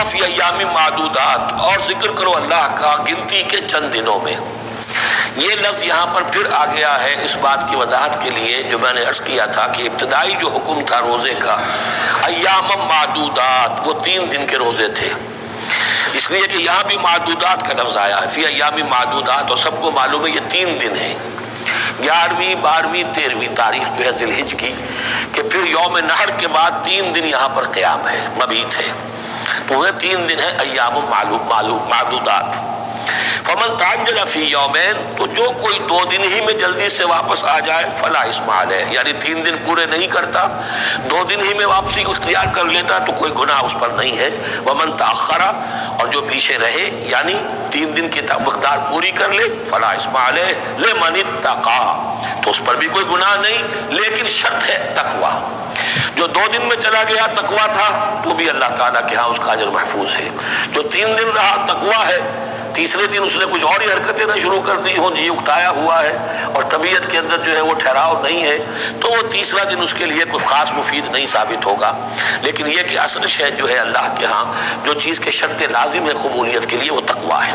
اللہ فی ایام معدودات، اور ذکر کرو اللہ کا گنتی کے چند دنوں میں۔ یہ لفظ یہاں پر پھر آ گیا ہے اس بات کی وضاحت کے لیے جو میں نے عرض کیا تھا کہ ابتدائی جو حکم تھا روزے کا، ایام معدودات، وہ 3 دن کے روزے تھے، اس لیے کہ یہاں بھی معدودات کا لفظ آیا ہے، فی ایام معدودات، اور سب کو معلوم ہے یہ 3 دن ہیں، 11ویں 12ویں 13ویں تاریخ جو ہے ذی الحجہ کی، کہ پھر یوم نحر کے بعد 3 دن یہاں پر قیام ہے، مبیت ہے، تو وہ 3 دن ہے ایام معدودات۔ فمن تعجل فی یومین، تو جو کوئی 2 دن ہی میں جلدی سے واپس آ جائے، فلا اثم علیہ، یعنی 3 دن پورے نہیں کرتا، 2 دن ہی میں واپسی کو اختیار کر لیتا تو کوئی گناہ اس پر نہیں ہے۔ ومن تأخر، اور جو پیچھے رہے یعنی 3 دن کی مقدار پوری کر لے، فلا اثم علیہ لمن اتقی، تو اس پر بھی کوئی گناہ نہیں، لیکن شرط ہے تقوی۔ جو 2 دن میں چلا گیا تقوی تھا تو بھی اللہ تعالیٰ کے ہاں اس کا اجر محفوظ ہے، جو 3 دن رہا تقوی ہے، تیسرے دن اس نے کچھ اور ہی حرکتیں نہ شروع کر دی ہوں، جی اکتایا ہوا ہے اور طبیعت کے اندر جو ہے وہ ٹھہراؤ نہیں ہے، تو وہ تیسرا دن اس کے لیے کوئی خاص مفید نہیں ثابت ہوگا، لیکن یہ کہ اصل شے جو ہے اللہ کے ہاں جو چیز کے شرط لازم ہے قبولیت کے لیے وہ تقوی ہے۔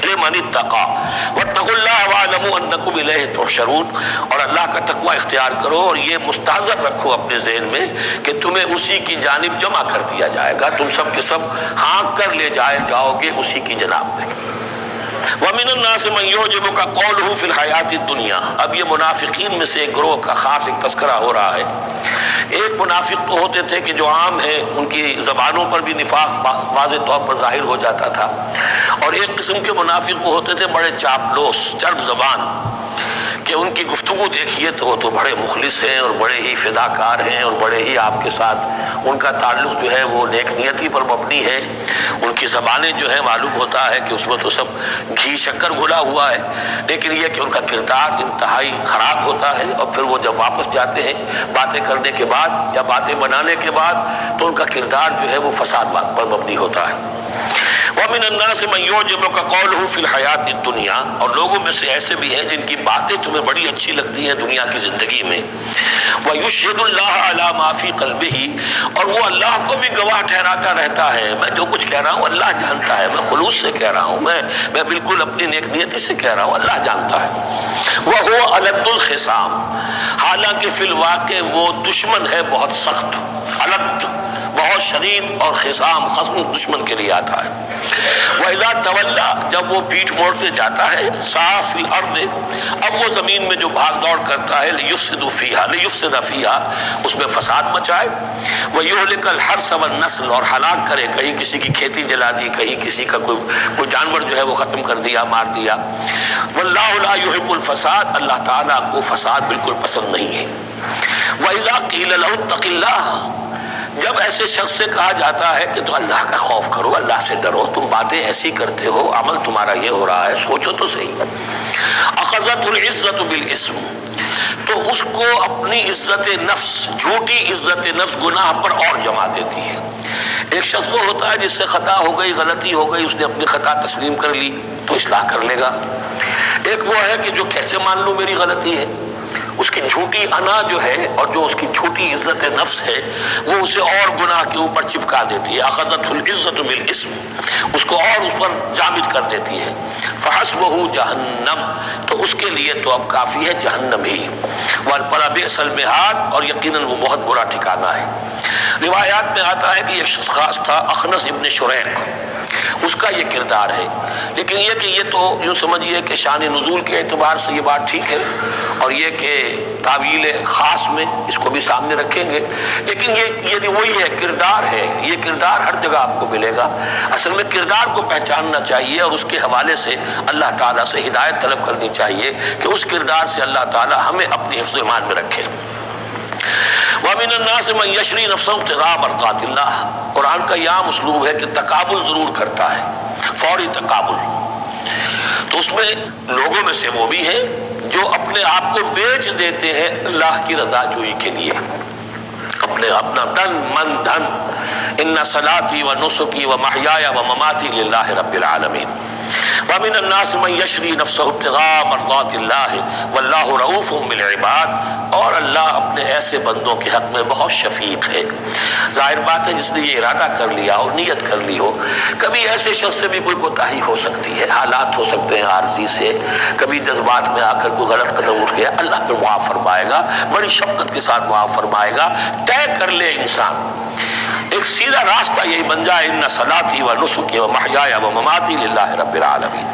لمن اتقی واتقوا اللہ واعلموا انکم الیہ تحشرون، اور اللہ کا تقوی اختیار کرو اور یہ مستحضر رکھو اپنے ذہن میں کہ تمہیں اسی کی جانب جمع کر دیا جائے گا، تم سب کے سب ہانک کر لے جاؤ گے اسی کی جناب میں۔ وَمِنَ النَّاسِ مَن يُعْجِبُكَ قَوْلُهُ فِي الْحَيَاةِ الدُّنْيَا، اب یہ منافقین میں سے ایک گروہ کا خاص ایک تذکرہ ہو رہا ہے۔ ایک منافق تو ہوتے تھے کہ جو عام ہیں، ان کی زبانوں پر بھی نفاق واضح طور پر ظاہر ہو جاتا تھا، اور ایک قسم کے منافق وہ ہوتے تھے بڑے چاپلوس، چرب زبان، کہ ان کی گفتگو دیکھیے تو وہ تو بڑے مخلص ہیں اور بڑے ہی فداکار ہیں اور بڑے ہی آپ کے ساتھ ان کا تعلق جو ہے وہ نیک نیتی پر مبنی ہے، ان کی زبانیں جو ہے معلوم ہوتا ہے کہ اس میں تو سب گھی شکر گھلا ہوا ہے، لیکن یہ کہ ان کا کردار انتہائی خراب ہوتا ہے، اور پھر وہ جب واپس جاتے ہیں باتیں کرنے کے بعد یا باتیں بنانے کے بعد تو ان کا کردار جو ہے وہ فساد پر مبنی ہوتا ہے۔ وَمِنَ النَّاسِ مَن يُعْجِبُكَ قَوْلُهُ فِي الْحَيَاةِ الدُّنْيَا، اور لوگوں میں سے ایسے بھی ہیں جن کی باتیں تمہیں بڑی اچھی لگتی ہیں دنیا کی زندگی میں، وَيُشْهِدُ اللَّهَ عَلَى مَا فِي قَلْبِهِ، اور وہ اللہ کو بھی گواہ ٹھہراتا رہتا ہے، میں جو کچھ کہہ رہا ہوں اللہ جانتا ہے، میں خلوص سے کہہ رہا ہوں، میں بالکل اپنی نیک نیتی سے کہہ رہا ہوں، اللہ جانتا ہے۔ وَهُوَ أَلَدُّ الْخِصَامِ، حالانکہ فی الواقع وہ دشمن ہے بہت سخت، الد بہت شدید، اور خصام خصم دشمن کے لیے آتا ہے۔ وَإِذَا تَوَلَّى، جب وہ پیٹھ موڑتے جاتا ہے، سعى فِي الْأَرْضِ، اب وہ زمین میں جو بھاگ دوڑ کرتا ہے، لِيُفْسِدَ فِيهَا، اس میں فساد مچائے، وَيُهْلِكَ الْحَرْثَ وَالنَّسْلَ، اور ہلاک کرے، کہیں کسی کی کھیتی جلا دی، کہیں کسی کا کوئی جانور جو ہے وہ ختم کر دیا، مار دیا۔ وَاللَّهُ لَا يُحِبُّ الْفَسَادَ، اللہ تعالیٰ کو فساد بالکل پسند نہیں ہے۔ وَإِذَا قِيلَ لَهُ اتَّقِ اللَّهَ، جب ایسے شخص سے کہا جاتا ہے کہ تو اللہ کا خوف کرو، اللہ سے ڈرو، تم باتیں ایسی کرتے ہو، عمل تمہارا یہ ہو رہا ہے، سوچو تو صحیح۔ اخذت العزت بالاسم، تو اس کو اپنی عزت نفس، جھوٹی عزت نفس گناہ پر اور جما دیتی ہے۔ ایک شخص وہ ہوتا ہے جس سے خطا ہو گئی، غلطی ہو گئی، اس نے اپنی خطا تسلیم کر لی تو اصلاح کر لے گا۔ ایک وہ ہے کہ جو کیسے مان لوں میری غلطی ہے، اس کی جھوٹی انا جو ہے اور جو اس کی جھوٹی عزت نفس ہے وہ اسے اور گناہ کے اوپر چپکا دیتی ہے، اخذت العزت بالاسم، اس کو اور اس پر جامد کر دیتی ہے۔ فحسبہ جہنم، تو اس کے لیے تو اب کافی ہے جہنم ہی، وَبِئْسَ الْمِہَادُ، اور یقیناً وہ بہت برا ٹھکانہ ہے۔ روایات میں آتا ہے کہ ایک شخص خاص تھا، اخنس ابن شریق، اس کا یہ کردار ہے، لیکن یہ کہ یہ تو یوں سمجھیے کہ شان نزول کے اعتبار سے یہ بات ٹھیک ہے، اور یہ کہ تعویل خاص میں اس کو بھی سامنے رکھیں گے، لیکن یہ وہی ہے، کردار ہے، یہ کردار ہر جگہ آپ کو ملے گا۔ اصل میں کردار کو پہچاننا چاہیے اور اس کے حوالے سے اللہ تعالیٰ سے ہدایت طلب کرنی چاہیے کہ اس کردار سے اللہ تعالیٰ ہمیں اپنی حفظ ایمان میں رکھے۔ وَمِنَ النَّاسِ مَن يَشْرِي نَفْسَهُ ابْتِغَاءَ مَرْضَاتِ اللَّهِ، قرآن کا یہ عام اسلوب ہے کہ تقابل ضرور کرتا ہے، فوری تقابل، تو اس میں لوگوں میں سے وہ بھی ہیں جو اپنے آپ کو بیچ دیتے ہیں اللہ کی رضا جوئی کے لیے، اپنا تن من دھن، ان صلاتی و نسکی و محیایا و مماتی للہ رب العالمین۔ وَمِنَ النَّاسِ مَن يَشْرِي نَفْسَهُ ابْتِغَاءَ مَرْضَاتِ اللَّهِ وَاللَّهُ رَءُوفٌ بِالْعِبَادِ، اور اللہ اللہ اپنے ایسے بندوں کے حق میں بہت شفیق ہے۔ ظاہر بات ہے جس نے یہ ارادہ کر لیا اور نیت کر لی ہو، کبھی ایسے شخص سے بھی کوئی کوتاہی ہو سکتی ہے، حالات ہو سکتے ہیں عارضی سے، کبھی جذبات میں آ کر کوئی غلط قدم اٹھ گیا، اللہ پھر معاف فرمائے گا، بڑی شفقت کے ساتھ معاف فرمائے گا۔ طے کر لے انسان، ایک سیدھا راستہ یہی بن جائے، ان صلاتی و نسکی و محیایا و مماتی للہ رب العالمین،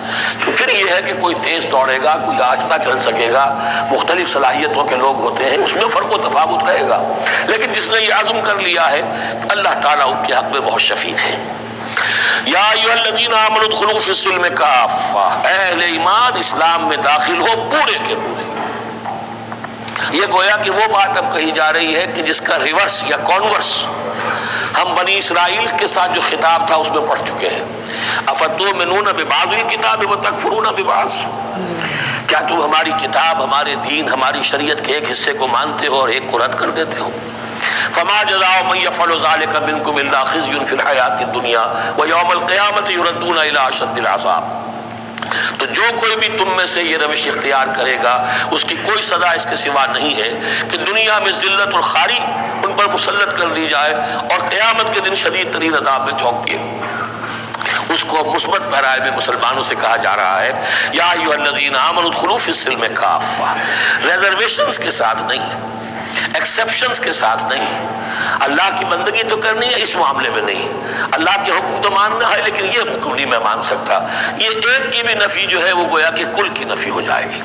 تو پھر یہ ہے کہ کوئی تیز دوڑے گا، کوئی آہستہ چل سکے گا، مختلف صلاحیتوں کے لوگ ہوتے ہیں، اس میں فرق و تفاوت رہے گا، لیکن جس نے یہ عزم کر لیا ہے اللہ تعالیٰ ان کے حق میں بہت شفیق ہے۔ یا ایھا الذین آمنوا ادخلوا فی السلم کافہ، اے اہل ایمان اسلام میں داخل ہو پورے کے پورے۔ یہ گویا کہ وہ بات اب کہی جا رہی ہے کہ جس کا ریورس یا کانورس ہم بنی اسرائیل کے ساتھ جو خطاب تھا اس میں پڑھ چکے ہیں۔ افتؤمنون ببعض الکتاب وتکفرون ببعض، کیا تم ہماری کتاب، ہمارے دین، ہماری شریعت کے ایک حصے کو مانتے ہو اور ایک کو رد کر دیتے ہو؟ فما جزاء من يفعل ذلك منكم الا خزي في الحیاۃ الدنیا ویوم القیامۃ يردون الى اشد العذاب۔ تو جو کوئی بھی تم میں سے یہ روش اختیار کرے گا اس کی کوئی سزا اس کے سوا نہیں ہے کہ دنیا میں ذلت اور خواری ان پر مسلط کر دی جائے اور قیامت کے دن شدید ترین عذاب میں جھونک دیے۔ اس کو مثبت پیرائے میں مسلمانوں سے کہا جا رہا ہے یا ایھا الذین آمنوا ادخلوا فی السلم کافہ، ریزرویشنز کے ساتھ نہیں، ایکسیپشنز کے ساتھ نہیں۔ اللہ کی بندگی تو کرنی ہے، اس معاملے میں نہیں، اللہ کے حکم تو ماننا ہے لیکن یہ حکم نہیں میں مان سکتا، یہ ایک کی بھی نفی جو ہے وہ گویا کہ کل کی نفی ہو جائے گی۔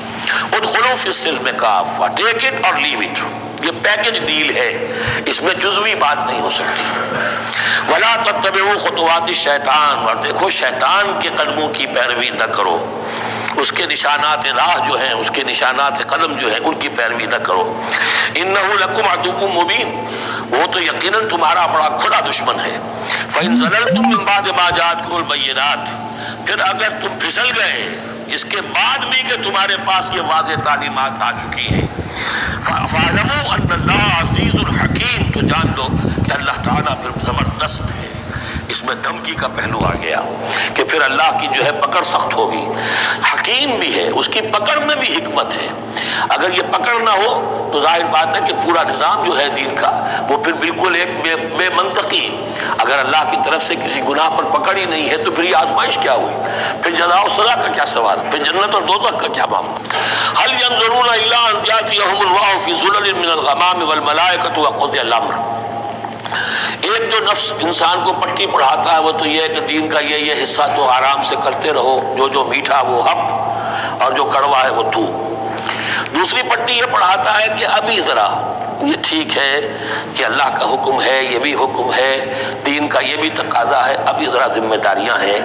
ادخلوا فی السلم کافہ، ٹیک اٹ اور لیو اٹ، یہ پیکج ڈیل ہے، اس میں جزوی بات نہیں ہو سکتی۔ ولا تتبعوا خطوات الشیطان، اور دیکھو شیطان کے قدموں کی پیروی نہ کرو، اس کے نشانات راہ جو ہیں، اس کے نشانات قدم جو ہیں ان کی پیروی نہ کرو۔ انہ لکم عدو مبین، وہ تو یقیناً تمہارا بڑا کھلا دشمن ہے۔ فإن زللتم من بعد ما جاءتکم البینات، پھر اگر تم پھسل گئے اس کے بعد بھی کہ تمہارے پاس یہ واضح تعلیمات آ چکی ہیں، فاعلموا ان اللہ عزیز الحکیم، تو جان لو کہ اللہ تعالیٰ پھر زبردست ہے۔ اس میں دھمکی کا پہلو آ گیا کہ پھر اللہ کی جو ہے پکڑ سخت ہوگی، حکیم بھی ہے، اس کی پکڑ میں بھی حکمت ہے۔ اگر یہ پکڑ نہ ہو تو ظاہر بات ہے کہ پورا نظام جو ہے دین کا وہ پھر بالکل ایک بے منطقی، اگر اللہ کی طرف سے کسی گناہ پر پکڑ ہی نہیں ہے تو پھر یہ آزمائش کیا ہوئی، پھر جزا و سزا کا کیا سوال، پھر جنت اور دوزخ کا کیا معاملہ۔ هل ينظرون الا ان ياتيهم الله في ظلل من الغمام والملائکۃ وقضی الامر۔ ایک جو نفس انسان کو پٹی پڑھاتا ہے وہ تو یہ ہے کہ دین کا یہ حصہ تو آرام سے کرتے رہو، جو میٹھا وہ حق اور جو کڑوا ہے وہ تو۔ دوسری پٹی یہ پڑھاتا ہے کہ ابھی ذرا یہ ٹھیک ہے کہ اللہ کا حکم ہے، یہ بھی حکم ہے، دین کا یہ بھی تقاضا ہے، ابھی ذرا ذمہ داریاں ہیں،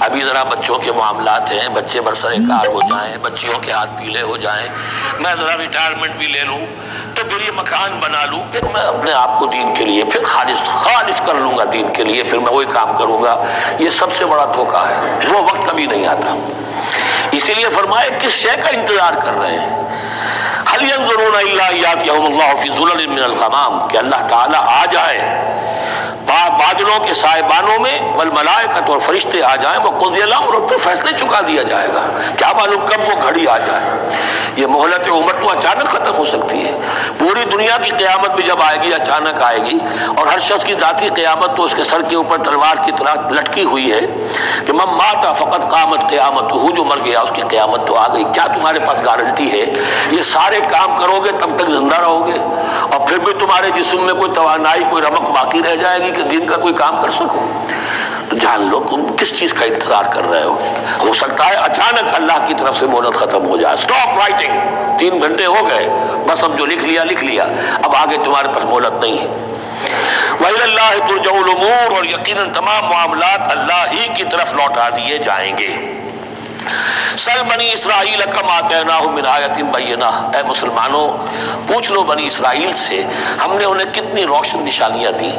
ابھی ذرا بچوں کے معاملات ہیں، بچے برسر کار ہو جائیں، بچیوں کے ہاتھ پیلے ہو جائیں، میں ذرا ریٹائرمنٹ بھی لے لوں، تو پھر یہ مکان بنا لوں، پھر میں اپنے آپ کو دین کے لیے پھر خالص کر لوں گا، دین کے لیے پھر میں وہی کام کروں گا۔ یہ سب سے بڑا دھوکہ ہے، وہ وقت کبھی نہیں آتا۔ اسی لیے فرمائے کس شے کا انتظار کر رہے ہیں؟ هل ينظرون الا ياتيهم الله في ظلل من الغمام، کہ اللہ تعالیٰ آ جائے بادلوں کے سائبانوں میں، والملائکۃ اور فرشتے آ جائیں، وقضی الامر اور پھر فیصلے چکا دیا جائے گا۔ کیا معلوم کب وہ گھڑی آ جائے، یہ مہلت عمر تو اچانک ختم ہو سکتی ہے، پوری دنیا کی قیامت بھی جب آئے گی اچانک آئے گی، اور ہر شخص کی ذاتی قیامت تو اس کے سر کے اوپر تلوار کی طرح لٹکی ہوئی ہے کہ من مات فقط قامت قیامتہ، جو مر گیا اس کی قیامت تو آ گئی۔ کیا تمہارے پاس گارنٹی ہے یہ سارے کام کرو گے تب تک زندہ رہو گے اور پھر بھی تمہارے جسم میں کوئی توانائی، کوئی رمق باقی رہ جائے گی کہ دین کا کوئی کام کر سکو؟ تو جان لو تم کس چیز کا انتظار کر رہے ہو سکتا ہے اچانک اللہ کی طرف سے مہلت ختم ہو جائے، اسٹاپ رائٹنگ، 3 گھنٹے ہو گئے بس، اب جو لکھ لیا، اب آگے تمہارے پاس مہلت نہیں ہے۔ وَإِلَى اللَّهِ تُرْجَعُ الْأُمُورُ، اور یقیناً تمام معاملات اللہ ہی کی طرف لوٹا دیے جائیں گے۔ سل بنی اسرائیل کم آتیناہم من آیۃ بینہ، اے مسلمانوں پوچھ لو بنی اسرائیل سے ہم نے انہیں کتنی روشن نشانیاں دی،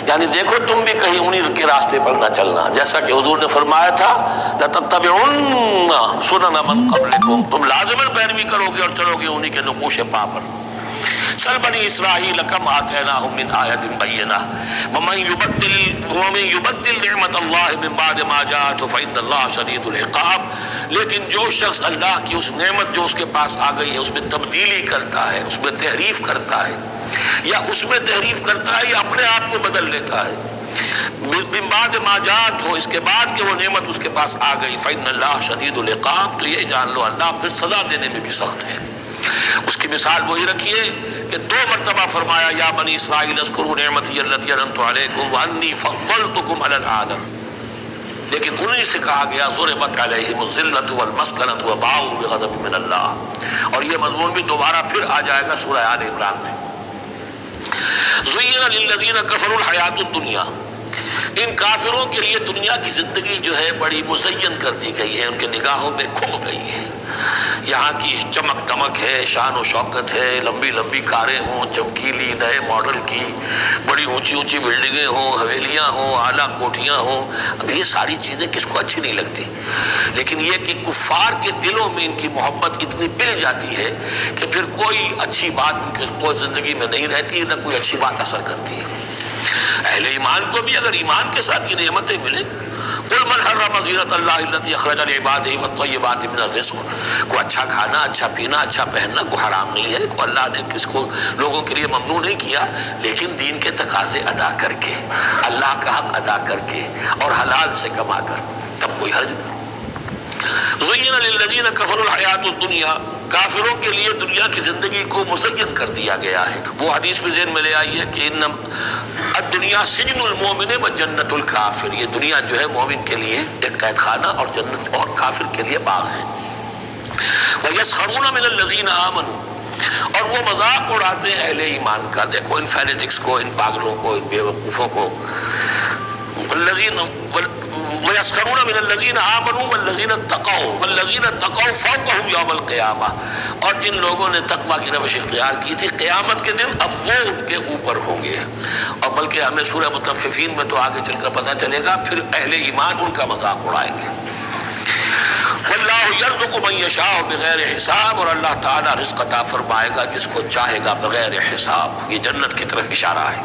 یعنی دیکھو تم بھی کہیں انہی کے راستے پر نہ چلنا، جیسا کہ حضور نے فرمایا تھا لَتَتَّبِعُنَّ سُنَنَ مَن قَبْلِكُمْ، تم لازماً پیروی کرو گے اور چلو گے انہی کے نقوش پا پر۔ سل بنی اسرائیل کم آتیناہم من آیۃ بینہ ومن یبدل نعمت اللہ من بعد ما جاءتہ فإن اللہ شدید العقاب، لیکن جو شخص اللہ کی اس نعمت جو اس کے پاس آ گئی ہے اس میں تبدیلی کرتا ہے، اس میں تحریف کرتا ہے، یا اس میں تحریف کرتا ہے یا اپنے آپ کو بدل لیتا ہے، من بعد ما جاءت ہو، اس کے بعد کہ وہ نعمت اس کے پاس آ گئی، فإن اللہ شدید العقاب، تو یہ جان لو اللہ پھر سزا دینے میں بھی سخت ہے۔ اس کی مثال وہی رکھیے کہ 2 مرتبہ فرمایا یا بنی اسرائیل اذکروا نعمتی التی انعمت علیکم وانی فضلتکم علی العالم، لیکن انہی سے کہا گیا ضربت علیہم الذلۃ والمسکنۃ وباؤوا بغضب من اللہ، اور یہ مضمون بھی دوبارہ پھر آ جائے گا سورہ آل عمران میں۔ زین للذین کفروا الحیاۃ الدنیا، ان کافروں کے لیے دنیا کی زندگی جو ہے بڑی مزین کر دی گئی ہے، ان کے نگاہوں میں کھب گئی ہے، یہاں کی چمک دمک ہے، شان و شوکت ہے، لمبی لمبی کاریں ہوں چمکیلی نئے ماڈل کی، بڑی اونچی اونچی بلڈنگیں ہوں، حویلیاں ہوں، اعلیٰ کوٹھیاں ہوں، اب یہ ساری چیزیں کس کو اچھی نہیں لگتی، لیکن یہ کہ کفار کے دلوں میں ان کی محبت اتنی پل جاتی ہے کہ پھر کوئی اچھی بات ان کے کوئی زندگی میں نہیں رہتی، نہ کوئی اچھی بات اثر کرتی ہے۔ اہل ایمان کو بھی اگر ایمان کے ساتھ یہ نعمتیں ملیں، قل من حرم زینۃ اللہ التی اخرج لعبادہ والطیبات من الرزق، کو اچھا کھانا، اچھا پینا، اچھا پہننا کو حرام نہیں ہے، کو اللہ نے کس کو لوگوں کے لیے ممنوع نہیں کیا، لیکن دین کے تقاضے ادا کر کے، اللہ کا حق ادا کر کے اور حلال سے کما کر، تب کوئی حرج نہیں۔ زین للذین کفروا الحیاۃ الدنیا، کافروں کے لیے دنیا کی زندگی کو مزین کر دیا گیا ہے۔ وہ حدیث میں ذہن میں لے آئی ہے کہ الدنیا سجن المومن و جنت الکافر، یہ دنیا جو ہے مومن کے لیے ایک قید خانہ اور جنت اور کافر کے لیے باغ ہے۔ وَيَسْخَرُونَ مِنَ الَّذِينَ آمَنُوا، اور وہ مذاق اڑاتے ہیں اہل ایمان کا، دیکھو ان فینیٹکس کو، ان پاگلوں کو، ان بیوقوفوں کو۔ وَيَسْخَرُونَ مِنَ الَّذِينَ آمَنُوا وَالَّذِينَ اتَّقَوْا وَالَّذِينَ اتَّقَوْا فَوْقَهُمْ يَوْمَ الْقِيَامَةِ، اور جن لوگوں نے تقویٰ کی روش اختیار کی تھی قیامت کے دن اب وہ ان کے اوپر ہوں گے، اور بلکہ ہمیں سورہ مطففین میں تو آگے چل کر پتہ چلے گا پھر اہل ایمان ان کا مذاق اڑائیں گے۔ وَاللَّهُ يَرْزُقُ مَن يَشَاءُ بِغَيْرِ حساب، اور اللہ تعالیٰ رزق عطا فرمائے گا جس کو چاہے گا بغیر حساب۔ یہ جنت کی طرف اشارہ ہے۔